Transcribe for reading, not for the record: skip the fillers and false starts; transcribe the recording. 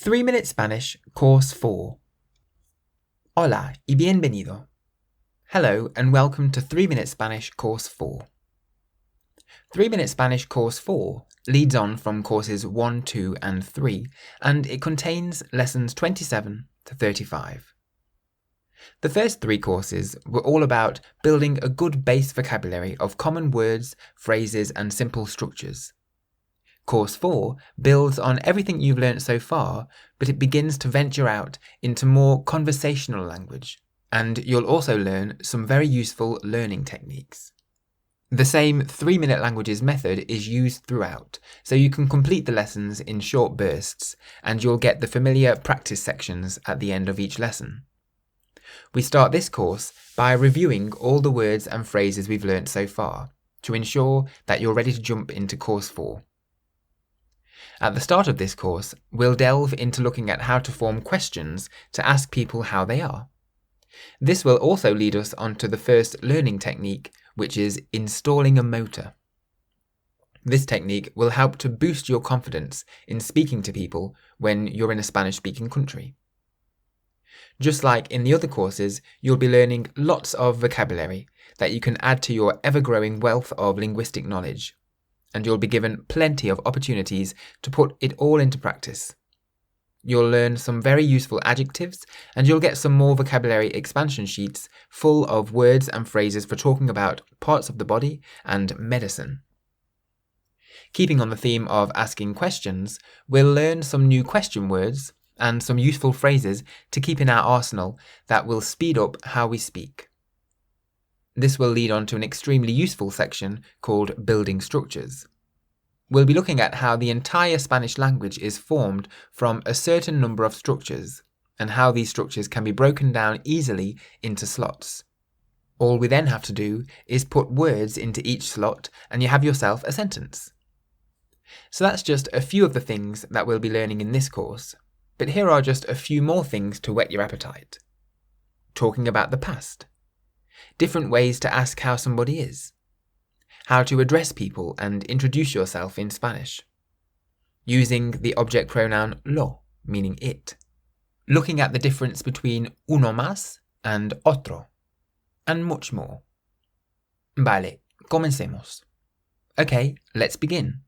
3-Minute Spanish, Course 4. Hola y bienvenido. Hello and welcome to 3-Minute Spanish, Course 4. 3-Minute Spanish Course 4 leads on from courses 1, 2 and 3, and it contains lessons 27 to 35. The first 3 courses were all about building a good base vocabulary of common words, phrases and simple structures. Course 4 builds on everything you've learnt so far, but it begins to venture out into more conversational language, and you'll also learn some very useful learning techniques. The same 3-minute languages method is used throughout, so you can complete the lessons in short bursts, and you'll get the familiar practice sections at the end of each lesson. We start this course by reviewing all the words and phrases we've learnt so far, to ensure that you're ready to jump into Course 4. At the start of this course, we'll delve into looking at how to form questions to ask people how they are. This will also lead us onto the first learning technique, which is installing a motor. This technique will help to boost your confidence in speaking to people when you're in a Spanish-speaking country. Just like in the other courses, you'll be learning lots of vocabulary that you can add to your ever-growing wealth of linguistic knowledge, and you'll be given plenty of opportunities to put it all into practice. You'll learn some very useful adjectives, and you'll get some more vocabulary expansion sheets full of words and phrases for talking about parts of the body and medicine. Keeping on the theme of asking questions, we'll learn some new question words and some useful phrases to keep in our arsenal that will speed up how we speak. This will lead on to an extremely useful section called Building Structures. We'll be looking at how the entire Spanish language is formed from a certain number of structures, and how these structures can be broken down easily into slots. All we then have to do is put words into each slot, and you have yourself a sentence. So that's just a few of the things that we'll be learning in this course, but here are just a few more things to whet your appetite. Talking about the past. Different ways to ask how somebody is. How to address people and introduce yourself in Spanish. Using the object pronoun lo, meaning it. Looking at the difference between uno más and otro. And much more. Vale, comencemos. Okay, let's begin.